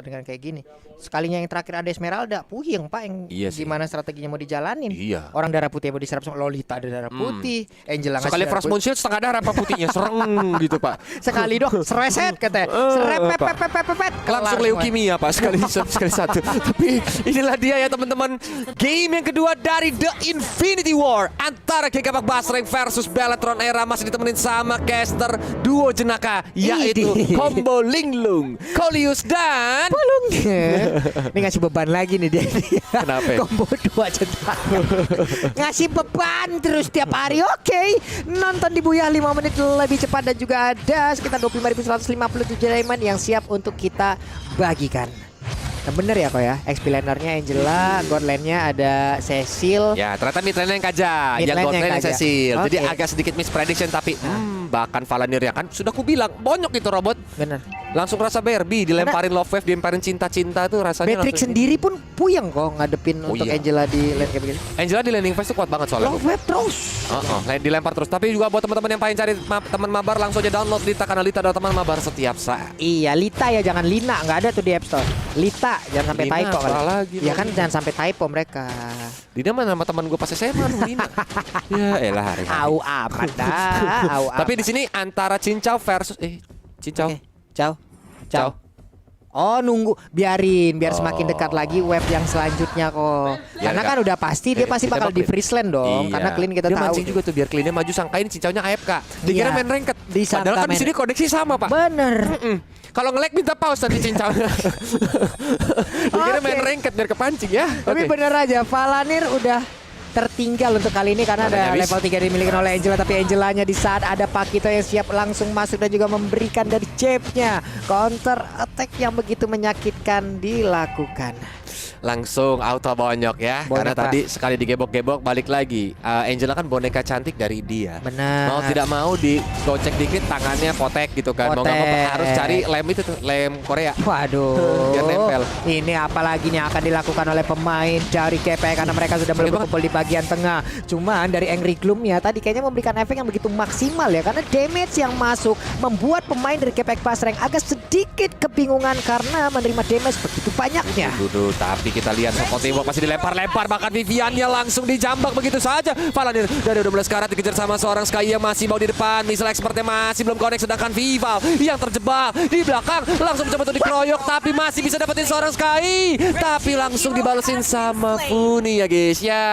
pertandingan kayak gini. Sekalinya yang terakhir ada Esmeralda, puyeng Pak yang gimana strateginya mau dijalanin. Orang darah putih mau diserap sama Lolita ada darah putih, Angela sekali Frost Moonshot setengah darah Pak putihnya sereng gitu Pak. Sekali dong, sereset katanya. Serepet langsung leukemia Pak sekali satu. Tapi inilah dia ya teman-teman. Game yang kedua dari The Infinity War antara Gegapak Basreng versus Bellatrix Era masih ditemenin sama caster duo jenaka yaitu Combo Linglung, Coleus dan Pulung. Ini ngasih beban lagi nih dia. Kenapa? Combo dua jenaka. Ngasih beban terus tiap hari. Oke. Nonton di Buyah 5 menit lebih cepat dan juga ada sekitar 25.157 diamond yang siap untuk kita bagikan. Nah, bener ya kok ya, XP lanernya Angela, God lane-nya ada Cecil. Ya ternyata mid lane yang Kaja, yang God lane yang Cecil. Jadi agak sedikit misprediction tapi bahkan Valanir ya kan sudah kubilang bonyok itu robot. Bener. Langsung rasa Barbie dilemparin love wave, dilemparin cinta-cinta tuh rasanya. Matrix sendiri pun puyeng kok ngadepin untuk Angela di lane kayak begini. Angela di landing phase tuh kuat banget soalnya. Love wave terus. Dilempar terus. Tapi juga buat teman-teman yang pengen cari teman mabar langsung aja download Lita karena Lita adalah teman mabar setiap saat. Iya, Lita ya jangan Lina, nggak ada tuh di App Store. Lita jangan sampai typo kan. Ya kan jangan sampai typo mereka. Lina mana nama teman gue pas SMA Lina. Ya elah hari. Au amat dah. Tapi di sini antara Cincau versus Cincau. Ciao. Oh nunggu biar semakin dekat lagi web yang selanjutnya kok. Karena kan udah pasti dia pasti bakal di freeze lane dong. Karena clean kita dia tahu. Mancing juga tuh biar cleannya maju sangkain Cincaunya AFK. Dikira main ranked. Padahal kan di sini koneksi sama Pak. Bener. Kalau nge-lag minta pause nanti Cincaunya. Dikira main ranked biar kepancing ya. Tapi bener aja Valanir udah tertinggal untuk kali ini karena ada level 3 dimiliki oleh Angela, tapi Angelanya di saat ada Pakito yang siap langsung masuk dan juga memberikan dari jabnya counter attack yang begitu menyakitkan dilakukan. Langsung auto bonyok ya. Karena tadi sekali digebok-gebok balik lagi. Angela kan boneka cantik dari dia. Benar. Mau tidak mau digocek dikit tangannya potek gitu kan. Mau nggak mau harus cari lem itu tuh, lem Korea. Waduh. Biar nempel. Ini apalagi yang akan dilakukan oleh pemain dari KP karena mereka sudah berkumpul di bagian tengah. Cuman dari Angry Gloom-nya tadi kayaknya memberikan efek yang begitu maksimal ya. Karena damage yang masuk membuat pemain dari KP Basreng agak sedikit kebingungan karena menerima damage begitu banyaknya. Tapi kita lihat Sokotimo masih dilempar-lempar, bahkan Viviannya langsung dijambak begitu saja. Valanir dari 12 karat dikejar sama seorang Sky yang masih mau di depan. Missile expertnya masih belum connect, sedangkan Vival yang terjebak di belakang langsung mencoba untuk dikeroyok, tapi masih bisa dapetin seorang Sky. Tapi langsung dibalesin sama Funi ya guys ya.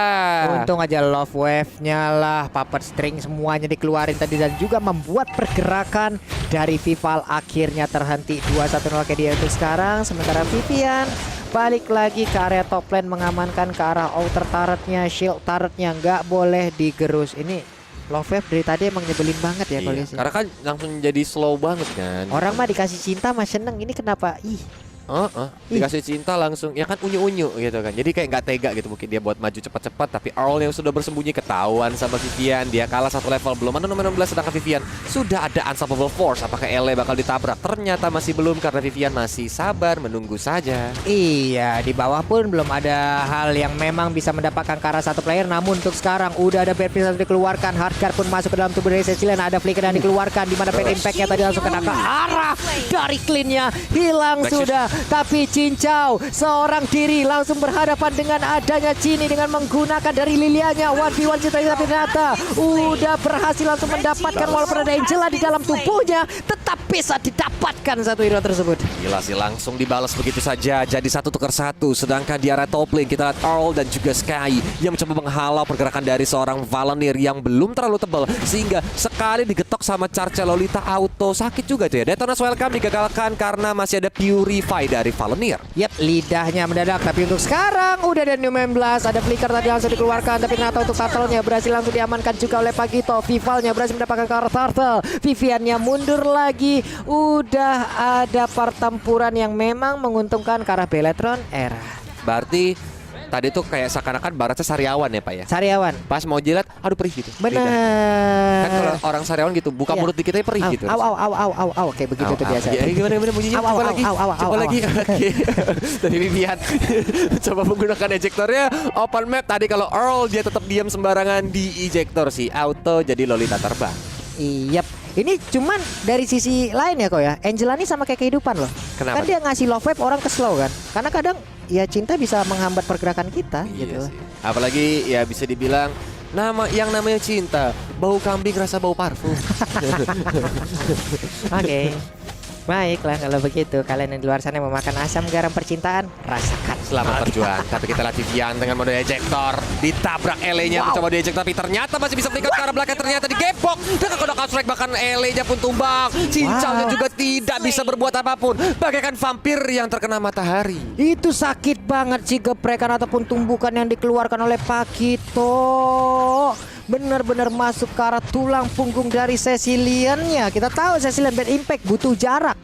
Untung aja love wave-nya lah, puppet string semuanya dikeluarin tadi dan juga membuat pergerakan dari Vival akhirnya terhenti 2-1-0 kayak dia untuk sekarang. Sementara Vivian balik lagi ke area top lane mengamankan ke arah outer turretnya, shield turretnya nggak boleh digerus. Ini love wave dari tadi emang nyebelin banget ya kondisi. Karena kan langsung jadi slow banget kan. Orang mah dikasih cinta mah seneng, ini kenapa? Dikasih cinta langsung ya kan unyu-unyu gitu kan. Jadi kayak nggak tega gitu mungkin dia buat maju cepat-cepat, tapi Earl yang sudah bersembunyi ketahuan sama Vivian. Dia kalah satu level, belum ada nomor 16, sedangkan Vivian sudah ada unstoppable force. Apakah LA bakal ditabrak? Ternyata masih belum karena Vivian masih sabar menunggu saja. Iya, di bawah pun belum ada hal yang memang bisa mendapatkan ke arah satu player. Namun untuk sekarang udah ada bad yang dikeluarkan, Hardguard pun masuk ke dalam tubuh dari Cecilia. Ada flicker yang dikeluarkan di mana bad impact-nya tadi langsung kena ke arah dari clean-nya hilang sudah. Tapi Cincau seorang diri langsung berhadapan dengan adanya Cini dengan menggunakan dari Lilianya 1v1 Cinta, tapi ternyata udah berhasil langsung mendapatkan walaupun ada Angela di dalam tubuhnya, tetap bisa didapatkan satu hero tersebut. Gila sih, langsung dibalas begitu saja jadi 1-1. Sedangkan di area top lane kita lihat Earl dan juga Sky yang mencoba menghalau pergerakan dari seorang Valanir yang belum terlalu tebal, sehingga sekali digetok sama Charge Lolita auto sakit juga tuh ya. Detonas welcome digagalkan karena masih ada Purify dari Valanir. Yap, lidahnya mendadak. Tapi untuk sekarang udah ada New 19, ada flicker tadi langsung dikeluarkan, tapi ternyata untuk turtle-nya berhasil langsung diamankan juga oleh Pagito. Vivalnya berhasil mendapatkan ke turtle. Viviannya mundur lagi. Udah ada pertempuran yang memang menguntungkan ke arah Bellatrix Era. Berarti tadi tuh kayak seakan-akan baratnya sariawan ya Pak ya? Sariawan. Pas mau jilat, aduh perih gitu. Benar. Kan kalau orang sariawan gitu, buka mulut dikit aja perih gitu. Au, kayak begitu tuh biasa. Ya, gimana bunyinya? Coba lagi. Oke. Dari Vivian coba menggunakan ejektornya. Open map tadi kalau Earl dia tetap diam sembarangan di ejektor sih. Auto jadi Lolita terbang. Iyap. Ini cuman dari sisi lain ya kok ya. Angelani sama kayak kehidupan loh. Kenapa? Kan dia ngasih love vibe orang ke slow kan. Karena kadang ya cinta bisa menghambat pergerakan kita gitu. sih. Apalagi ya bisa dibilang yang namanya cinta, bau kambing rasa bau parfum. Oke. Baiklah kalau begitu, kalian yang di luar sana yang mau makan asam garam percintaan, rasakan. Selamat berjuang. Tapi kita lihat Vivian dengan mode ejector, ditabrak Ele-nya mencoba dieject, tapi ternyata masih bisa flicker ke arah belakang, ternyata digepok dengan kodokan strike, bahkan Ele-nya pun tumbang. Cincaunya juga tidak bisa berbuat apapun, bagaikan vampir yang terkena matahari. Itu sakit banget sih geprekan ataupun tumbukan yang dikeluarkan oleh Pakito. Benar-benar masuk ke arah tulang punggung dari Cecilian-nya. Kita tahu Cecilian bad impact butuh jarak.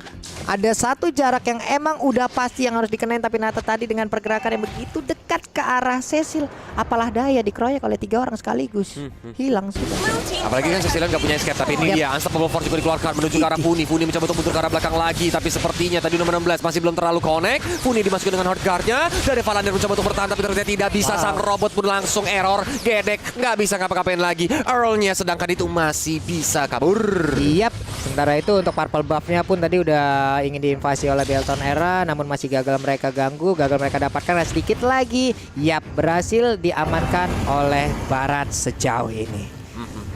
Ada satu jarak yang emang udah pasti yang harus dikenain, tapi Nata tadi dengan pergerakan yang begitu dekat ke arah Cecil, apalah daya dikeroyok oleh 3 orang sekaligus. Hilang sudah. Apalagi kan Cecilian gak punya escape, tapi ini dia Unstoppable Force juga dikeluarkan menuju ke arah Funi. Funi mencoba untuk mundur ke arah belakang lagi, tapi sepertinya tadi nomor 16 masih belum terlalu connect. Funi dimasukin dengan hard guard-nya. Dari Valander mencoba untuk bertahan, tapi ternyata tidak bisa. Sang robot pun langsung error, gedek, nggak bisa ngapa-ngapain lagi. Earl-nya sedangkan itu masih bisa kabur. Yap, sementara itu untuk purple buff-nya pun tadi udah ingin diinvasi oleh Belton Era, namun masih gagal mereka ganggu, gagal mereka dapatkan. Dan sedikit lagi, yap, berhasil diamankan oleh Barat sejauh ini.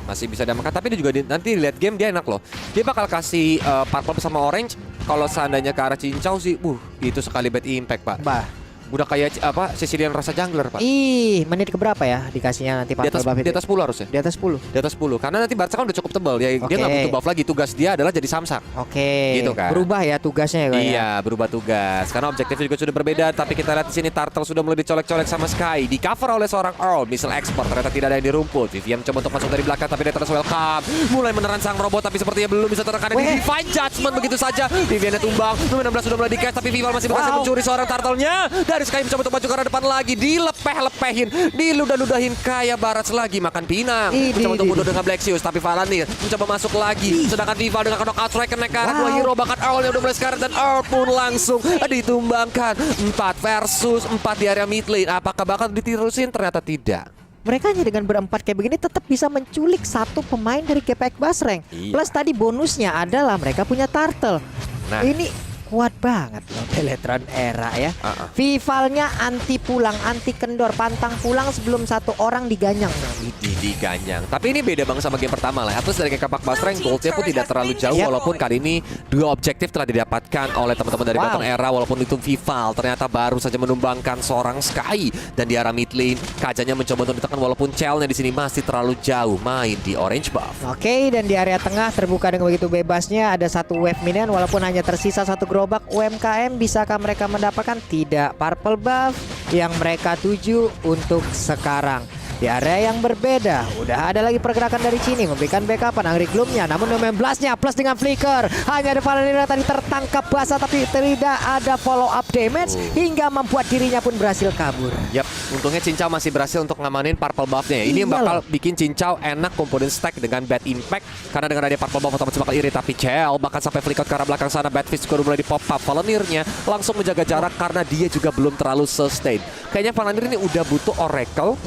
Masih bisa diamankan, tapi dia juga nanti lihat game dia enak loh. Dia bakal kasih purple sama orange. Kalau seandainya ke arah cincau sih, itu sekali bad impact pak. Udah kayak Cecilian rasa jungler pak. Ih, menit keberapa ya dikasihnya nanti purple buff itu? Di atas 10 harusnya. Di atas 10. Di atas 10. Karena nanti Barca kan udah cukup tebal. Dia nggak butuh buff lagi. Tugas dia adalah jadi samsak. Gitu kan. Berubah ya tugasnya ya. Iya, berubah tugas. Karena objektifnya juga sudah berbeda. Tapi kita lihat di sini Turtle sudah mulai dicolek-colek sama Sky. Di cover oleh seorang Earl. Missile export. Ternyata tidak ada yang di rumput. Vivian mencoba untuk masuk dari belakang, tapi dia terus welcome. Mulai meneran sang robot, tapi sepertinya belum bisa terkena di Divine Judgment begitu saja. Viviannya tumbang. Nomor 16 sudah mulai di-catch, tapi Vival masih berhasil mencuri seorang Turtle-nya. Dari Sky mencoba untuk maju ke arah depan lagi, dilepeh-lepehin, diludah-ludahin kayak Barat lagi makan pinang. Mencoba untuk mundur dengan Black Zeus, tapi Valander mencoba masuk lagi. Sedangkan Vival dengan knockout strike kena ke arah 2 hero, bahkan Earl-nya udah mulai sekarang, dan Earl pun langsung ditumbangkan. 4 versus 4 di area mid lane. Apakah bakal diterusin? Ternyata tidak. Mereka hanya dengan berempat kayak begini tetap bisa menculik satu pemain dari Gepek Basreng. Plus tadi bonusnya adalah mereka punya Turtle. Nah, ini kuat banget loh Peletron Era ya. Vivalnya anti pulang, anti kendor, pantang pulang sebelum satu orang diganyang. Diganyang. Tapi ini beda banget sama game pertama lah. Atas dari Gepek Basreng, goldnya pun tidak terlalu jauh. Walaupun kali ini 2 objektif telah didapatkan oleh teman-teman dari Peletron Era. Walaupun itu Vival ternyata baru saja menumbangkan seorang Sky. Dan di arah mid lane, Kajanya mencoba untuk ditekan. Walaupun Cell-nya di sini masih terlalu jauh main di orange buff. Oke, dan di area tengah terbuka dengan begitu bebasnya. Ada satu wave minion walaupun hanya tersisa satu gerobak UMKM. Bisakah mereka mendapatkan? Tidak. Purple buff yang mereka tuju untuk sekarang. Di area yang berbeda, udah ada lagi pergerakan dari Cini memberikan backupan Angry Gloom-nya, namun 16-nya plus dengan flicker. Hanya ada Valander tadi tertangkap basah, tapi tidak ada follow up damage hingga membuat dirinya pun berhasil kabur. Yap, untungnya Cincau masih berhasil untuk ngamanin purple buff-nya. Ini yang bakal bikin Cincau enak komponen stack dengan bad impact, karena dengan ada purple buff otomatis bakal irit. Tapi Cell bahkan sampai flicker ke arah belakang sana, bad fist juga mulai di pop up. Valander-nya langsung menjaga jarak karena dia juga belum terlalu sustain. Kayaknya Valander ini udah butuh Oracle,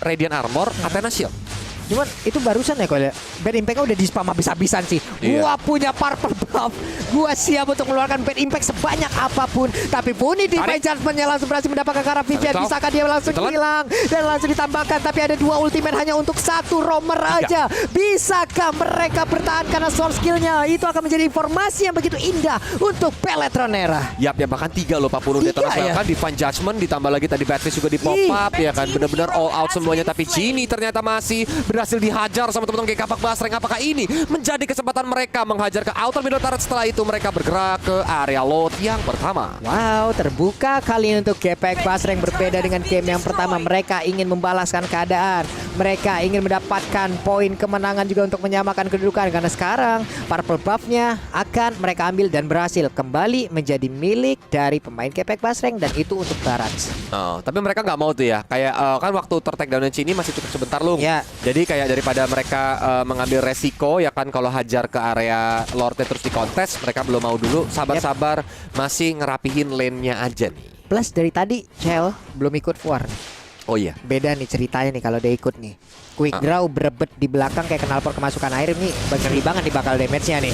Radiant Armor, Athena Shield. Cuman itu barusan ya kalau bad impact-nya udah di spam habis-habisan sih. Gua punya purple buff, gua siap untuk mengeluarkan bad impact sebanyak apapun. Tapi Puni di Divine Judgment-nya langsung berhasil mendapatkan karena Vivian. Bisakah dia langsung hilang dan langsung ditambahkan? Tapi ada 2 ultimate hanya untuk 1 roamer aja. Bisakah mereka bertahan karena source skill-nya? Itu akan menjadi informasi yang begitu indah untuk Peletron Era. Yap, ya bahkan 3 loh Pak Punu. Dia kan Divine Judgment, ditambah lagi tadi bad fist juga di pop up ya kan. Benar-benar all out semuanya. Tapi Genie ternyata masih berhasil dihajar sama teman-teman Gepek Basreng. Apakah ini menjadi kesempatan mereka menghajar ke outer middle turret? Setelah itu mereka bergerak ke area load yang pertama. Wow, terbuka kali ini untuk Gepek Basreng. Berbeda dengan game yang pertama, mereka ingin membalaskan keadaan. Mereka ingin mendapatkan poin kemenangan juga untuk menyamakan kedudukan. Karena sekarang purple buff-nya akan mereka ambil dan berhasil kembali menjadi milik dari pemain Gepek Basreng. Dan itu untuk Barat. Tapi mereka nggak mau tuh ya. Kayak kan waktu ter-take down Cini masih cukup sebentar loh. Jadi kayak daripada mereka mengambil resiko ya kan, kalau hajar ke area Lordnya terus dikontes, mereka belum mau dulu. Sabar-sabar, masih ngerapihin lane-nya aja nih. Plus dari tadi Cell belum ikut war. Oh iya. Beda nih ceritanya nih kalau dia ikut nih. Quick draw berebet di belakang kayak knalpot kemasukan air nih. Ngeri banget nih bakal damage-nya nih.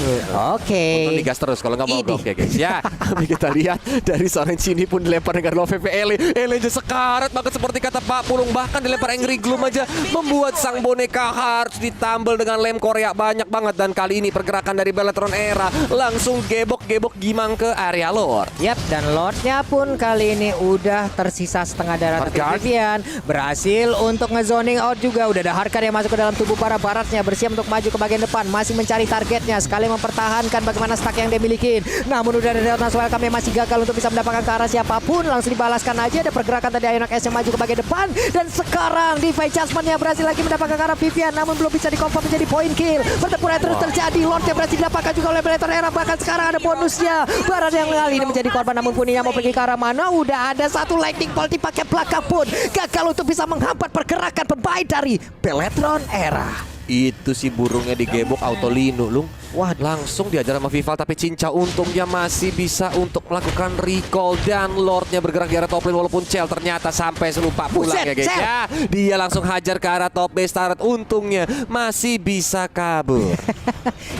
Oke. Untung digas terus kalau nggak mau Ini. oke guys. Ya, tapi kita lihat dari seorang Cini pun dilempar dengan Love Ele. Ele aja sekarat banget seperti kata Pak Pulung. Bahkan dilempar Angry Gloom aja membuat sang boneka harus ditambal dengan lem Korea banyak banget. Dan kali ini pergerakan dari Beletron Era langsung gebok-gebok Gimang ke area Lord. Yap, dan Lordnya pun kali ini udah tersisa setengah darah. Tapi Hardguard. Vivian berhasil untuk ngezoning out juga. Udah ada Hardguard yang masuk ke dalam tubuh para baratnya. Bersiap untuk maju ke bagian depan. Masih mencari targetnya. Sekali mempertahankan bagaimana stack yang dia miliki. Namun udah ada Delta Welcome yang masih gagal untuk bisa mendapatkan ke arah siapapun. Langsung dibalaskan aja. Ada pergerakan tadi Ionox S yang maju ke bagian depan. Dan sekarang Defy Jasmine-nya berhasil lagi mendapatkan ke arah Vivian. Namun belum bisa dikonfirm menjadi point kill. Pertempuran terus terjadi. Lordnya berhasil didapatkan juga oleh Beletron Era. Bahkan sekarang ada bonusnya. Barat yang kali ini menjadi korban. Namun Puninya mau pergi ke arah mana? Udah ada satu lightning bolt dipakai belakang pun. Gagal untuk bisa menghambat pergerakan pemain dari Beletron Era. Itu si burungnya digebok Autolino Lung. Wah, Langsung diajar sama Vival, tapi Cincau untungnya masih bisa untuk melakukan recall. Dan Lordnya bergerak di arah top lane walaupun Cell ternyata sampai lupa pulang Buset, ya guys. Cell. Ya, dia langsung hajar ke arah top base turret. Untungnya masih bisa kabur.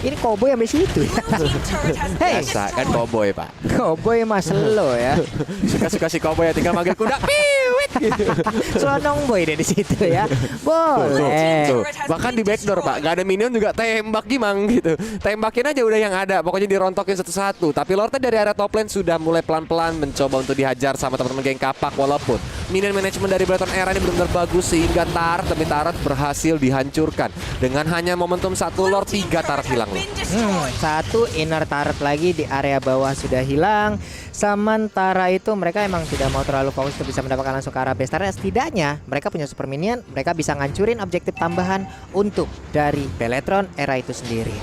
ini Cowboy sampai situ ya. Hey, Biasa kan cowboy pak. Cowboy mas lo ya. Suka-suka si cowboy ya tinggal manggil kuda. Piwit gitu. Selonong boy deh di situ ya. Boleh. Tuh. Bahkan di backdoor pak, gak ada minion juga tembak Gimang gitu. Tembakin aja udah yang ada, pokoknya dirontokin satu-satu. Tapi Lordnya dari area top lane sudah mulai pelan-pelan mencoba untuk dihajar sama teman-teman geng kapak. Walaupun minion management dari Beletron Era ini benar-benar bagus sehingga Taret demi Taret berhasil dihancurkan. Dengan hanya momentum satu Lord, 3 Taret hilang loh. Satu inner turret lagi di area bawah sudah hilang. Sementara itu mereka emang tidak mau terlalu fokus untuk bisa mendapatkan langsung ke arah base turret. Setidaknya mereka punya super minion, mereka bisa ngancurin objektif tambahan untuk dari Beletron Era itu sendiri.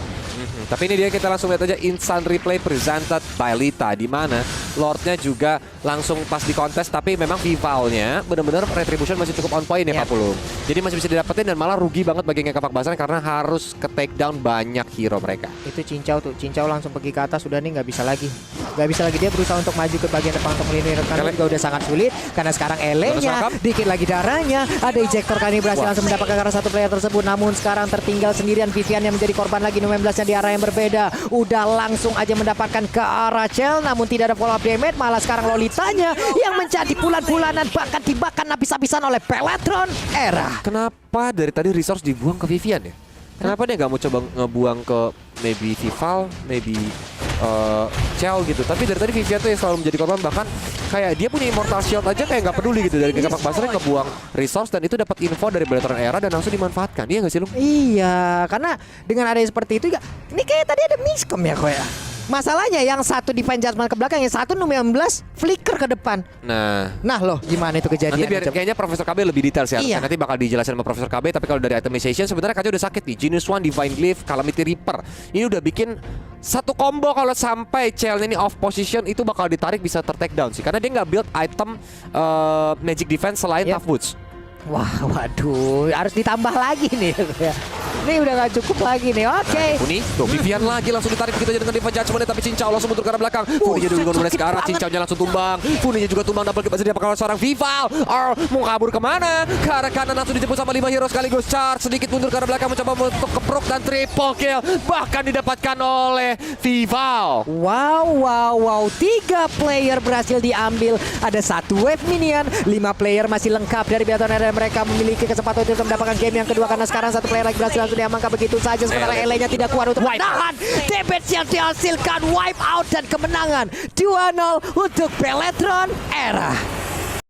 Tapi ini dia, kita langsung lihat aja instant replay presented by Lita, di mana Lordnya juga langsung pas di kontes, tapi memang Vivalnya benar-benar retribution masih cukup on point ya Yep. Pak Pulung. Jadi masih bisa didapetin dan malah rugi banget bagi kapak Basran karena harus ke take down banyak hero mereka. Itu Cincau tuh, Cincau langsung pergi ke atas, sudah nih nggak bisa lagi. Nggak bisa lagi, dia berusaha untuk maju ke bagian depan untuk melindungi rekan Ele. juga udah sangat sulit. Karena sekarang Elenya, dikit lagi darahnya. Ada ejector kali ini berhasil langsung mendapatkan ke arah satu player tersebut. Namun sekarang tertinggal sendirian Vivian yang menjadi korban lagi. 16-nya di arah yang berbeda. Udah langsung aja mendapatkan ke arah Cell. Namun tidak ada follow up damage. Malah sekarang Lolitanya yang menjadi bulan-bulanan bahkan dimakan habis-habisan oleh Beletron Era. Kenapa dari tadi resource dibuang ke Vivian ya? Kenapa dia nggak mau coba ngebuang ke maybe Vival, maybe Cell gitu? Tapi dari tadi Vivian tuh yang selalu menjadi korban. Bahkan kayak dia punya Immortal Shield aja kayak nggak peduli gitu. Dari kapak Basran ngebuang resource dan itu dapat info dari Beletron Era dan langsung dimanfaatkan. Iya nggak sih lu? Iya, karena dengan adanya seperti itu, ini kayak tadi ada miscom ya kok ya. Masalahnya yang satu defense Jasmine ke belakang, yang satu 16 flicker ke depan. Nah loh, gimana itu kejadian? Nanti biar kayaknya Profesor KB lebih detail sih. Iya. Nanti bakal dijelasin sama Profesor KB. Tapi kalau dari itemization sebenarnya Kaca udah sakit nih. Genius One, Divine Glyph, Calamity Reaper. Ini udah bikin satu combo kalau sampai Cell ini off position itu bakal ditarik bisa ter-take down sih. Karena dia nggak build item magic defense selain Yep. Tough Boots. Wah, waduh, harus ditambah lagi nih. Ini udah gak cukup lagi nih. Oke. Funi, tuh Vivian lagi langsung ditarik begitu aja dengan Diva Judgment, tapi Cincau langsung mundur ke arah belakang. Funinya juga mulai ke arah, Cincaunya langsung tumbang. Funinya juga tumbang, double kill masih diapakkan oleh seorang Vival. Mau kabur kemana? Ke arah kanan langsung dijemput sama 5 hero sekaligus charge. Sedikit mundur ke arah belakang mencoba untuk keprok dan triple kill. Bahkan didapatkan oleh Vival. Wow. 3 player berhasil diambil. Ada 1 wave minion, 5 player masih lengkap dari Beletron Era. Mereka memiliki kesempatan untuk mendapatkan game yang kedua karena sekarang 1 player lagi berhasil langsung diamankan begitu saja. Sementara Elenya tidak kuat untuk menahan damage yang dihasilkan, wipe out dan kemenangan 2-0 untuk Beletron Era.